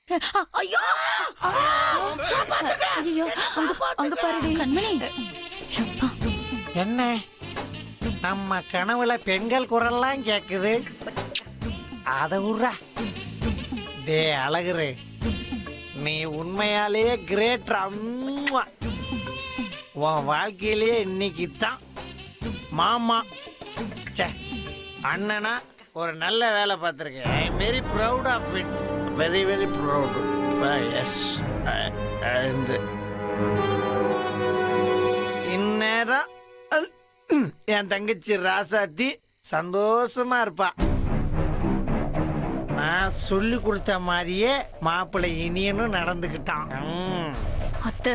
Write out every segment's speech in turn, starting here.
ஐயோ ஐயோ அங்க பாருடி கண்மணி. அப்பா. என்ன நம்ம கனவுல பெண்கள் குரல்லாம் கேக்குது. அத விட்றா. டே அழகுரு, நீ உண்மையாலேயே கிரேட். உன் வாழ்க்கையிலேயே இன்னைக்கு தான் மாமா சே அண்ணனா ஒரு நல்ல வேலை பார்த்துருக்கேன். I am very proud of it. Very very proud. Yes. இந்நேரம் என் தங்கச்சி ராசாத்தி சந்தோஷமா இருப்பா. நான் சொல்லி கொடுத்த மாதிரியே மாப்பிள்ளை இனியனும் நடந்துக்கிட்டான். அத்தை,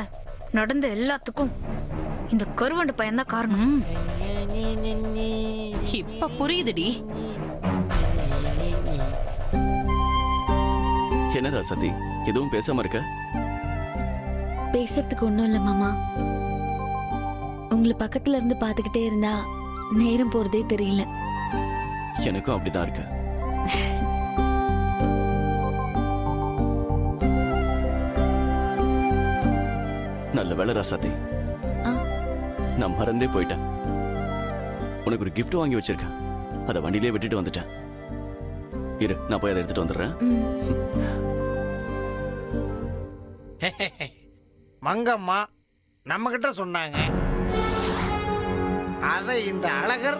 நடந்த எல்லாத்துக்கும் இந்த கருவண்டு பையன்தான் காரணம். இப்ப புரியுதுடி. என்ன ராசாத்தி, எதுவும் பேசாம இருக்க? பேசுறதுக்கு ஒண்ணும் இல்ல மாமா. உங்களை பக்கத்துல இருந்து பாத்துக்கிட்டே இருந்தா நேரம் போறதே தெரியல. எனக்கும் அப்படிதான் இருக்கு. நல்ல வேலை ராசாத்தி, நான் மறந்தே போயிட்டேன். உனக்கு ஒரு கிஃப்ட் வாங்கி வச்சிருக்கேன். அதை வண்டியிலே விட்டுட்டு வந்துட்டேன். இரு, நான் போய் அதை எடுத்துட்டு வந்துடுறேன். மங்கம்மா நம்ம கிட்ட சொன்னாங்க. அதை இந்த அழகர்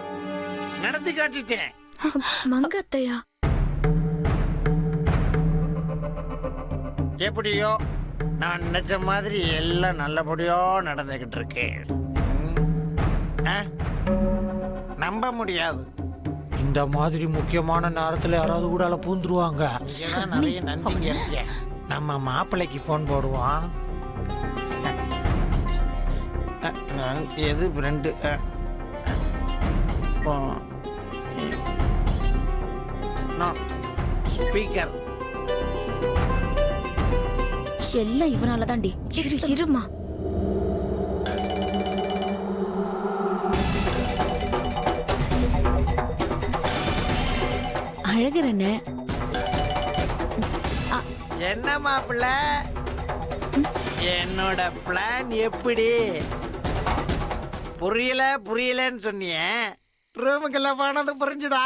நடத்தி காட்டிட்டேன். மங்க அத்தையா? எப்படியோ நான் நினைச்ச மாதிரி எல்லாம் நல்லபடியோ நடந்துகிட்டு இருக்கேன். நம்ப முடியாது. இந்த மாதிரி முக்கியமான நேரத்தில் யாராவது கூட பூந்துருவாங்க. நிறைய நன்றிங்க இருக்கு. நம்ம மாப்பிள்ளைக்கு ஃபோன் போடுவோம். எது ரெண்டு ஸ்பீக்கர் எல்லாம் இவனால தாண்டி. இருமா. அழகர் என்ன? என்ன மாப்பிள்ள, என்னோட பிளான் எப்படி புரியலன்னு சொன்னிய? ரூமுக்கெல்லாம் போனது புரிஞ்சுதா?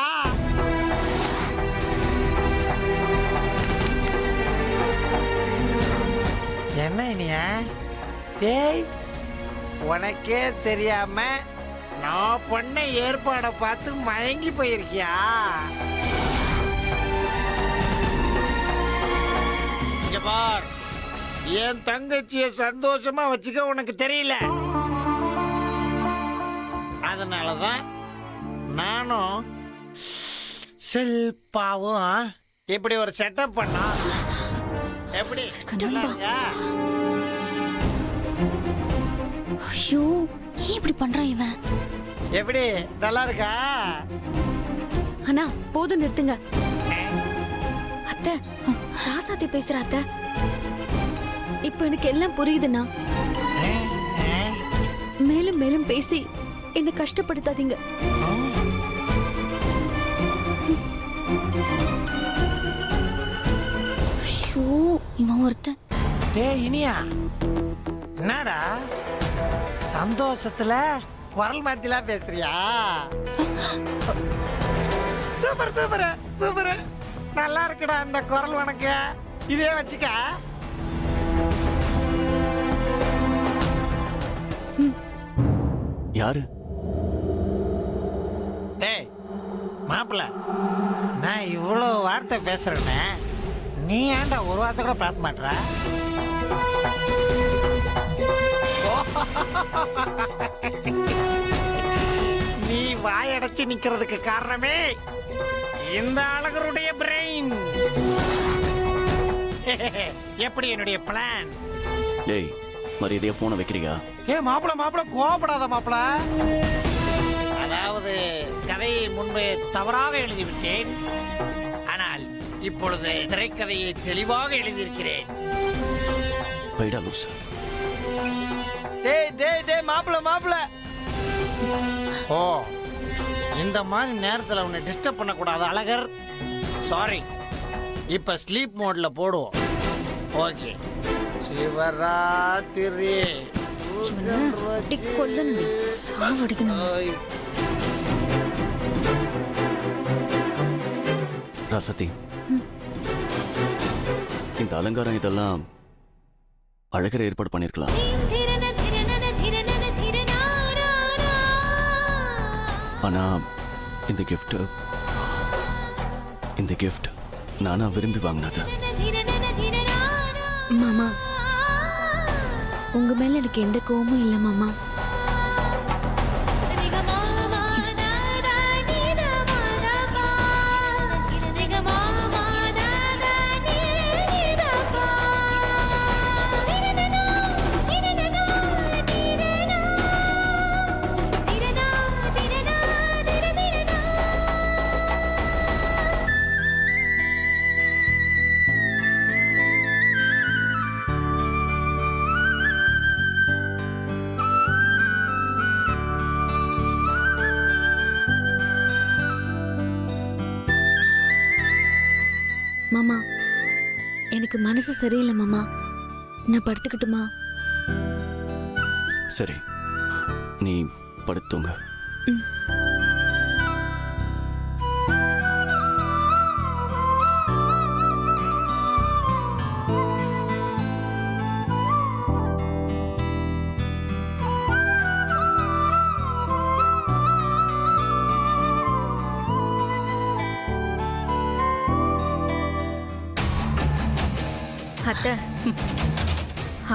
என்ன இனியா? டேய், உனக்கே தெரியாம நான் பண்ண ஏற்பாடை பார்த்து மயங்கி போயிருக்கியா? இங்க பார், என் தங்கச்சியை சந்தோஷமா வச்சுக்க உனக்கு தெரியல. அதனாலதான் நானும் செல்பாவும் இப்படி ஒரு செட்டப் பண்ணா. எப்படி? ஐயோ, ஏன் இப்படி பண்றான் இவன்? எப்படி, நல்லா இருக்கா? அண்ணா போதும், நிறுத்துங்க. அத்தை, ராசாத்தி பேசுற அத்தை. இப்ப எனக்கு எல்லாம் புரியுதுண்ணா. மேலும் மேலும் பேசி என்ன கஷ்டப்படுத்தாதீங்க. ஐயோ, இவன் ஒருத்தன். டேய் இனியா, என்னடா சந்தோஷத்துல குரல் மாத்திலாம் பேசுறியா? சூப்பர் சூப்பர் சூப்பர், நல்லா இருக்குடா அந்த குரல். உனக்கு இதே வச்சுக்க. யாரு? டேய் மாப்பிள்ள, நான் இவ்வளவு வார்த்தை பேசுறேன்னு நீ ஏன்டா ஒரு வார்த்தை கூட பேச மாட்டற? நீ வாயடைச்சு நிக்கிறதுக்கு காரணமே இந்த அழகருடைய பிரெயின். எப்படி என்னுடைய பிளான்? டேய், மரியாதையா போனை வைக்கிறீங்க? மாப்பிள்ள கோவப்படாத மாப்பிள்ள. அதாவது கதையை முன்பு தவறாக எழுதிவிட்டேன். ஆனால் இப்பொழுது திரைக்கதையை தெளிவாக எழுதியிருக்கிறேன். மாப்பிள்ள ஓ, இந்த மாதிரி நேரத்தில் உன்னை டிஸ்டர்ப் பண்ணக்கூடாது அழகர். சாரி, இப்ப ஸ்லீப் மோட்ல போடுவோம். ஓகே சிவராத்திரி இவனை அப்படி கொல்லணும்டி, சாவடிக்கணும். ராசாத்தி, இந்த அலங்காரம் இதெல்லாம் அழகிற ஏற்பாடு பண்ணிருக்கலாம். ஆனா இந்த கிஃப்ட் நானா விரும்பி வாங்கினது. மாமா, உங்க மேல எனக்கு எந்த கோவமும் இல்லை மாமா. மாமா, எனக்கு மனசு சரியில்லை மாமா. நான் படுத்துக்கிட்டுமா? சரி, நீ படுத்துங்க. அத்தை,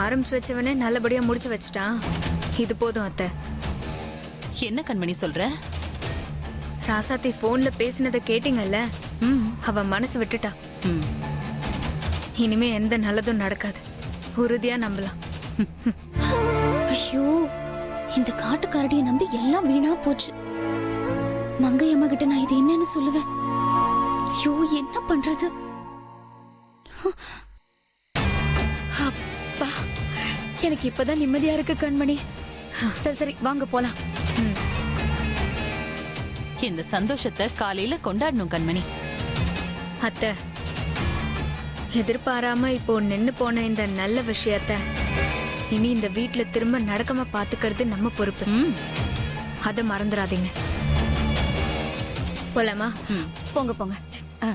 ஆரம்பிச்சு வச்சவனே நல்லபடியா முடிச்சு வச்சுட்டான். இது போதும் அத்தை. என்ன கண்மணி சொல்ற? ராசாத்தி போன்ல பேசினதை கேட்டீங்கல்ல? ம், அவ மனசு விட்டுட்டா. ம். இனிமே எந்த நல்லதும் நடக்காது, உறுதியா நம்பலாம். ஐயோ, இந்த காட்டுக்காரடியை நம்பி எல்லாம் வீணா போச்சு. மங்கை அம்மா கிட்ட நான் இது என்னன்னு சொல்லுவேன்? ஐயோ, என்ன பண்றது? அப்பா, எனக்கு இப்பதான் நிம்மதியா இருக்கு கண்மணி. சரி சரி, வாங்க போலாம். ம். இந்த சந்தோஷத்தை காலையில கொண்டாடணும் கண்மணி. அத்தை, எதிர்பாராம இப்போ நின்னு போன இந்த நல்ல விஷயத்த இனி இந்த வீட்ல திரும்ப நடக்காம பாத்துக்கிறது நம்ம பொறுப்பு. ம், அத மறந்துடாதீங்க. போலாமா? ம். போங்க போங்க. ஆ.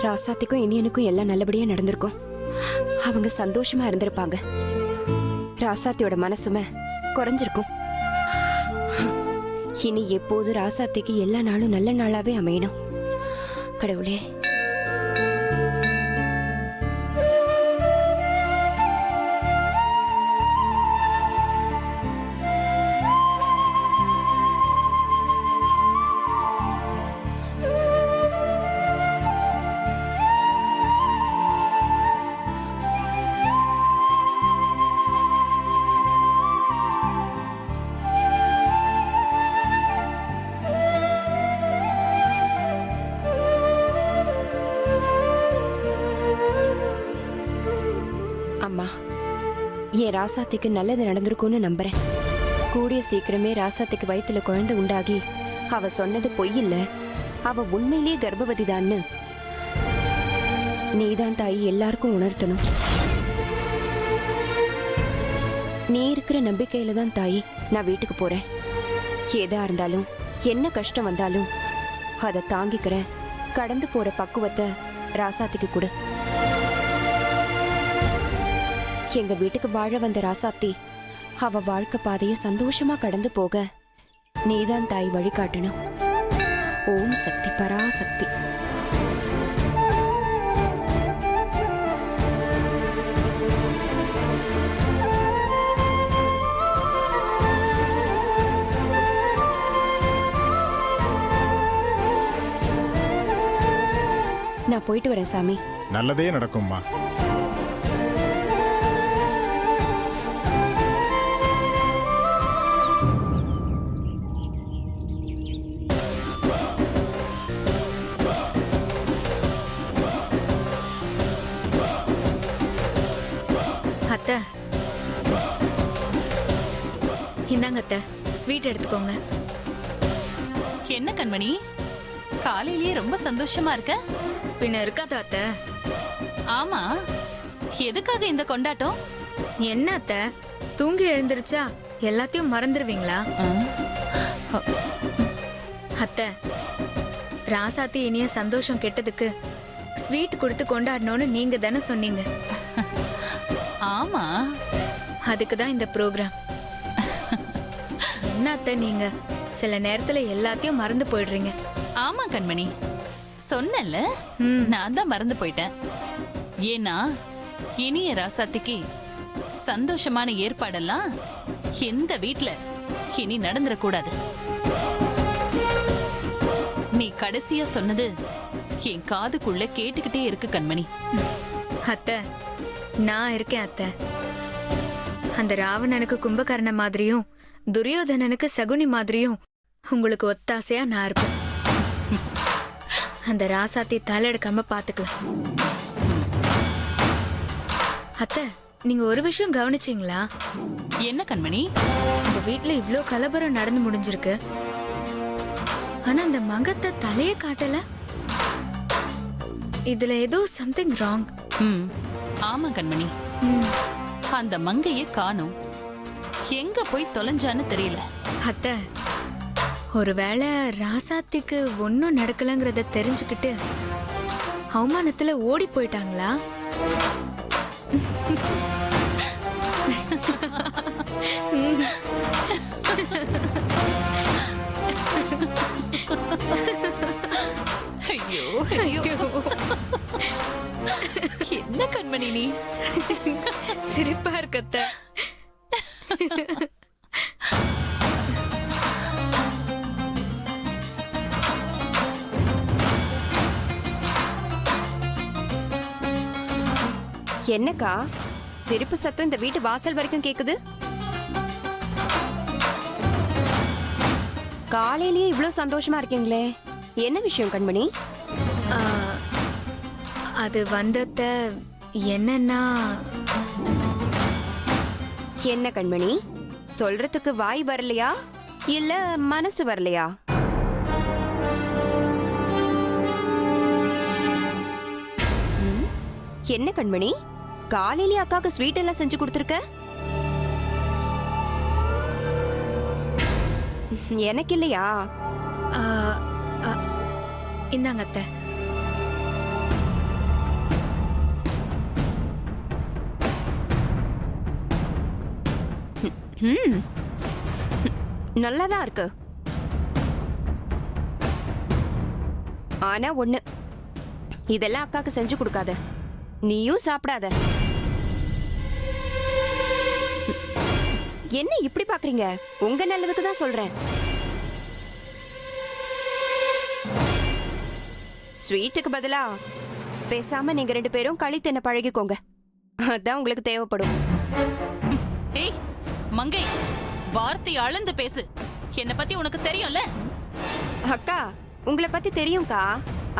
ராசாத்திக்கும் இனியனுக்கும் எல்லாம் நல்லபடியா நடந்திருக்கும். அவங்க சந்தோஷமா இருந்திருப்பாங்க. ராசாத்தியோட மனசுமே குறைஞ்சிருக்கும். இனி எப்போதும் ராசாத்திக்கு எல்லா நாளும் நல்ல நாளாவே அமையணும். கடவுளே. அம்மா, என் ராசாத்திக்கு நல்லது நடந்திருக்கும்னு நம்புறேன். கூடிய சீக்கிரமே ராசாத்திக்கு வயித்துல குழந்தை உண்டாகி அவ சொன்னது பொய் இல்ல, அவ உண்மையிலேயே கர்ப்பவதிதான்னு நீதான் தாய் எல்லாருக்கும் உணர்த்தணும். நீ இருக்கிற நம்பிக்கையில தான் தாயி நான் வீட்டுக்கு போறேன். ஏதா இருந்தாலும் என்ன கஷ்டம் வந்தாலும் அதை தாங்கிக்கிற கடந்து போற பக்குவத்தை ராசாத்திக்கு கொடு. எங்க வீட்டுக்கு வாழ வந்த ராசாத்தி அவ வாழ்க்கை பாதையை சந்தோஷமா கடந்து போக நீதான் தாய் வழிகாட்டணும். ஓம் சக்தி பராசக்தி. நான் போயிட்டு வரேன் சாமி. நல்லதே நடக்கும்மா. அத்தை, இந்தாங்க அத்தை, ஸ்வீட் எடுத்துக்கோங்க. என்ன கண்மணி, காலையிலேயே ரொம்ப சந்தோஷமா இருக்க? பின்ன இருக்காதா அத்தை? ஆமா, எதுக்காக இந்த கொண்டாட்டம்? என்ன அத்தை, தூங்கி எழுந்திருச்சா எல்லாத்தையும் மறந்துடுவீங்களா? அத்தை, ராசாத்தி இனிய சந்தோஷம் கெட்டதுக்கு ஸ்வீட் கொடுத்து கொண்டாடணும்னு நீங்க தானே சொன்னீங்க. ஆமா, அதுக்கு தான் இந்த ப்ரோக்ராம். என்ன அத்தை நீங்க சில நேரத்துல எல்லாத்தையும் மறந்து போயிடுறீங்க. ஆமா கண்மணி, சொன்னல, நான் தான் மறந்து போயிட்டேன். ஏன்னா இனிய ராசாத்திக்கு சந்தோஷமான ஏற்பாடெல்லாம் எந்த வீட்ல இனி நடந்துடக்கூடாது. நீ கடைசியா சொன்னது என் காதுக்குள்ள கேட்டுக்கிட்டே இருக்கு கண்மணி. அத்தை, நான் இருக்கேன் அத்தை. அந்த ராவணனுக்கு கும்பகர்ண மாதிரியும் துரியோதனனுக்கு சகுனி மாதிரியும் உங்களுக்கு ஒத்தாசையா நான் இருப்பேன். அந்த ராசாத்தி தலையெடுக்காம பாத்துக்கலாம். அத்தை, நீங்க ஒரு விஷயம் கவனிச்சீங்களா? என்ன கண்மணி? இந்த வீட்ல இவ்ளோ கலவரம் நடந்து முடிஞ்சிருக்கு, ஆனா அந்த மகத்தை தலையே காட்டல. இதுல ஏதோ சம்திங் ராங். ஆமா கண்மணி, அந்த மங்கைய காணோம். எங்க போய் தொலைஞ்சான்னு தெரியல. அத்தை, ஒருவேளை ராசாத்திக்கு ஒன்னும் நடக்கலங்கிறத தெரிஞ்சுக்கிட்டு அவமானத்துல ஓடி போயிட்டாங்களா? ஐயோ ஐயோ, என்ன கண்மணி நீ? சிரிப்பா இருக்கத்த. என்னக்கா சிரிப்பு சத்தம் இந்த வீட்டு வாசல் வரைக்கும் கேக்குது? காலையிலேயே இவ்ளோ சந்தோஷமா இருக்கீங்களே, என்ன விஷயம் கண்மணி? ஆ, அது வந்தத்த என்னன்னா, என்ன கண்மணி, சொல்றதுக்கு வாய் வரலையா இல்ல மனசு வரலையா? ம், என்ன கண்மணி, காலையிலேயே அக்காக்கு ஸ்வீட் எல்லாம் செஞ்சு கொடுத்துருக்க? எனக்கு இல்லையா? ஆ, ஆ, இந்தாங்க அத்தை. நல்லாதான் இருக்கு. ஆனா ஒண்ணு, இதெல்லாம் அக்காக்கு செஞ்சு கொடுக்காத, நீயும் சாப்பிடாத. என்ன இப்படி பாக்குறீங்க? உங்க நல்லதுக்கு தான் சொல்றேன். ஸ்வீட்டுக்கு பதிலா பேசாம நீங்க 2 பேரும் களி தின்ன பழகிக்கோங்க. அதான் உங்களுக்கு தேவைப்படும். ஏய் மங்கை, வார்த்தை அளந்து பேசு. என்ன பத்தி உனக்கு தெரியும்ல? அக்கா, உங்களை பத்தி தெரியும்க்கா,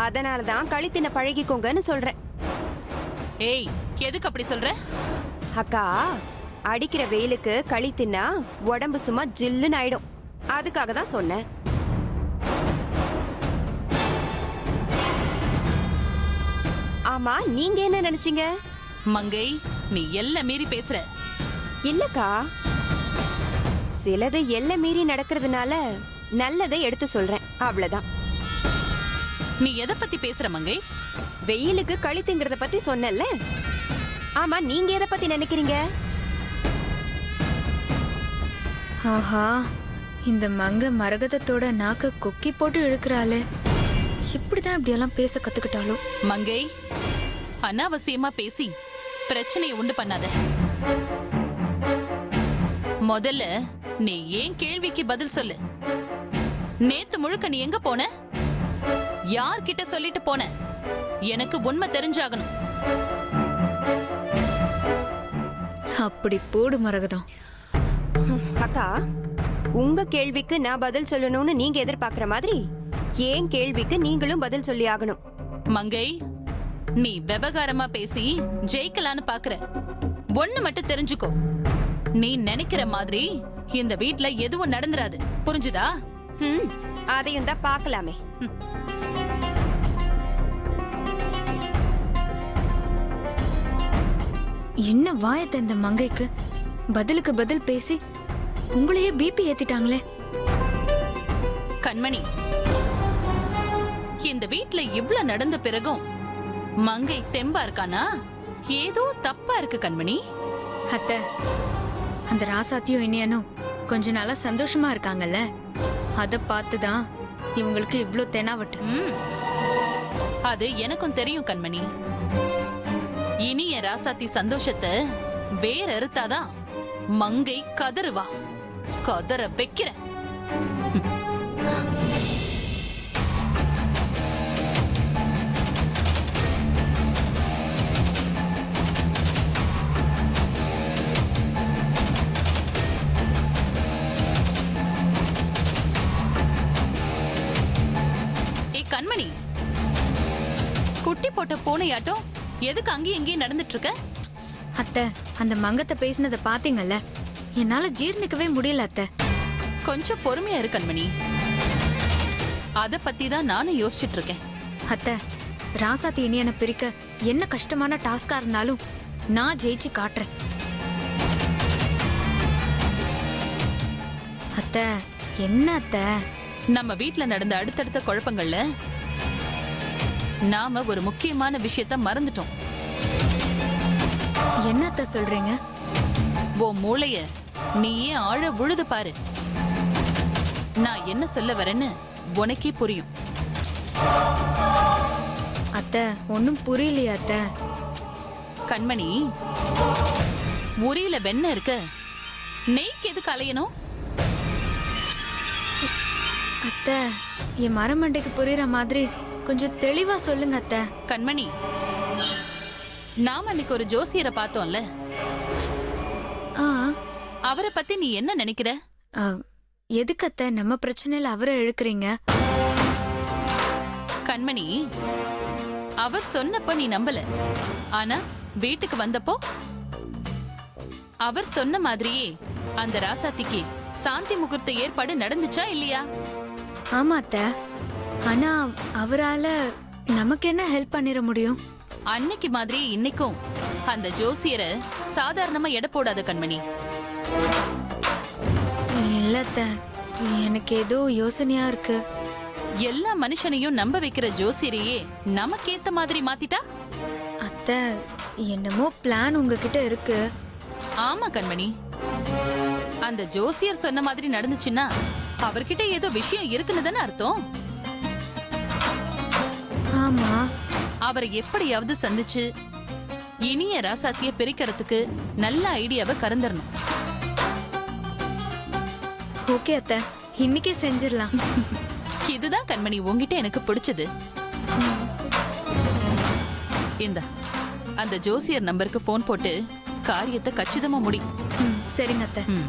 அதனாலதான் களி தின்ன பழகிக்கோங்கன்னு சொல்றேன். ஏய், எதுக்கு அப்படி சொல்ற? அக்கா, அடிக்கிற வெயிலுக்கு களி தின்னா உடம்பு சும்மா ஜில்லுன்னு ஆயிடும், அதுக்காக தான் சொன்னேன். ஆமா, நீங்க என்ன நினைச்சீங்க? மங்கை, நீ எல்லாம் மீறி பேசுற. இல்லக்கா, சிலது எல்லை மீறி நடக்கிறதுனால நல்லதை எடுத்து சொல்றேன், அவ்வளவுதான். நீ எதை பத்தி பேசுற மங்கை? வெயிலுக்கு களி திங்கிறத பத்தி சொன்னேன்ல. ஆமா, நீங்க எதை பத்தி நினைக்கிறீங்க? ஆஹா, இந்த மங்க மரகதத்தோட நாக்க கொக்கி போட்டு இழுக்கிறாளே, இப்படிதான் இப்படியெல்லாம் பேச கத்துக்கிட்டாலோ. மங்கை, அனாவசியமா பேசி பிரச்சனையை உண்டு பண்ணாத. முதல்ல நீ ஏன் கேள்விக்கு பதில் சொல்லு. நேத்து முழுக்க நீ எங்க போன? யார்கிட்ட சொல்லிட்டு போன? எனக்கு உண்மை தெரிஞ்சாகணும். அப்படி போடு மரகதம். அக்கா, உங்க கேள்விக்கு நான் பதில் சொல்லணும்னு நீங்க எதிர்பார்க்கிற மாதிரி ஏன் கேள்விக்கு நீங்களும் பதில் சொல்லி ஆகணும். மங்கை, நீ விவகாரமா பேசி ஜெயிக்கலான்னு பாக்குற. ஒண்ணு மட்டும் தெரிஞ்சுக்கோ, நீ நினைக்கிற மாதிரி இந்த வீட்ல எதுவும் நடந்துராது. புரிஞ்சுதா? அதையும் தான் பார்க்கலாமே. என்ன வாயத்த இந்த மங்கைக்கு பதிலுக்கு பதில் பேசி உங்களையே பிபி ஏத்திட்டாங்களே. கண்மணி, இந்த வீட்ல இவ்ளோ நடந்த பிறகும் மங்கை தெம்பா இருக்கானா? ஏதோ தப்பா இருக்கு கண்மணி. அத்தை, அந்த ராசாத்தியும் இனியனும் கொஞ்ச நாளா சந்தோஷமா இருக்காங்கல்ல, அத பார்த்துதான் இவங்களுக்கு இவ்ளோ தெனாவட்டு. அது எனக்கும் தெரியும் கண்மணி. இனிய ராசாத்தி சந்தோஷத்தை வேற அறுத்தாதான் மங்கை கதறுவா. கதற வைக்கிறேன். கண்மணி, குட்டி போட்ட பூனையாட்டம் எதுக்கு அங்கேயும் இங்கேயும் நடந்துட்டு இருக்க? அத்தை, அந்த மங்கத்தை பேசினதை பாத்தீங்கல்ல, என்னால ஜீர்ணிக்கவே முடியல அத்தை. கொஞ்சம் பொறுமையா இரு கண்மணி. அத பத்தி தான் நானும் யோசிச்சுட்டு இருக்கேன். அத்தை, ராசாத்தி இனியனை பிரிக்க என்ன கஷ்டமான டாஸ்கா இருந்தாலும் நான் ஜெயிச்சு காட்டுறேன். அத்தை, என்ன அத்தை? நம்ம வீட்ல நடந்த அடுத்தடுத்த குழப்பங்கள்ல நாம ஒரு முக்கியமான விஷயத்த மறந்துட்டோம். என்ன அத்தை சொல்றீங்க? உன் மூளைய நீயே ஆழ உழுது பாரு. நான் என்ன சொல்ல வரேன்னு உனக்கே புரியும். அத்தை, ஒன்னும் புரியலையா அத்தை? கண்மணி, உரியில வெண்ணெய் இருக்க, நெய்க்கு எதுக்கு அலையணும்? அத்தை, என் மரமண்டைக்கு புரியுற மாதிரி கொஞ்சம் தெளிவா சொல்லுங்க அத்தை. கண்மணி, நாம அன்னைக்கு ஒரு ஜோசியரை பார்த்தோம்ல, ஆ, அவரை பத்தி நீ என்ன நினைக்கிற? ஆ, எதுக்கு அத்தை நம்ம பிரச்சனையில அவரை இழுக்கிறீங்க? கண்மணி, அவர் சொன்னப்ப நீ நம்பல. ஆனா வீட்டுக்கு வந்தப்போ அவர் சொன்ன மாதிரியே அந்த ராசாத்திக்கு சாந்தி முகூர்த்த ஏற்பாடு நடந்துச்சா இல்லையா? ஆமா அத்தை, ஆனா அவரால நமக்கு என்ன ஹெல்ப் பண்ணிட முடியும்? அன்னைக்கு மாதிரி இன்னைக்கும் அந்த ஜோசியரை சாதாரணமா எடை போடாத கண்மணி. இல்ல அத்தை, எனக்கு ஏதோ யோசனையா இருக்கு. எல்லா மனுஷனையும் நம்ப வைக்கிற ஜோசியரையே நமக்கேத்த மாதிரி மாத்திட்டா? அத்தை, என்னமோ பிளான் உங்ககிட்ட இருக்கு. ஆமா கண்மணி, அந்த ஜோசியர் சொன்ன மாதிரி நடந்துச்சுன்னா அவர்கிட்ட ஏதோ விஷயம் இருக்குன்னு தானே அர்த்தம். ஆமா, அவரை எப்படியாவது சந்திச்சு இனிய ராசாத்திய பிரிக்கிறதுக்கு நல்ல ஐடியாவை கறந்துடணும். ஓகே அத்தை, இன்னைக்கே செஞ்சிடலாம். இதுதான் கண்மணி உன்கிட்ட எனக்கு பிடிச்சது. இந்த அந்த ஜோசியர் நம்பருக்கு போன் போட்டு காரியத்தை கச்சிதமா முடி. சரிங்க அத்தை. ம்.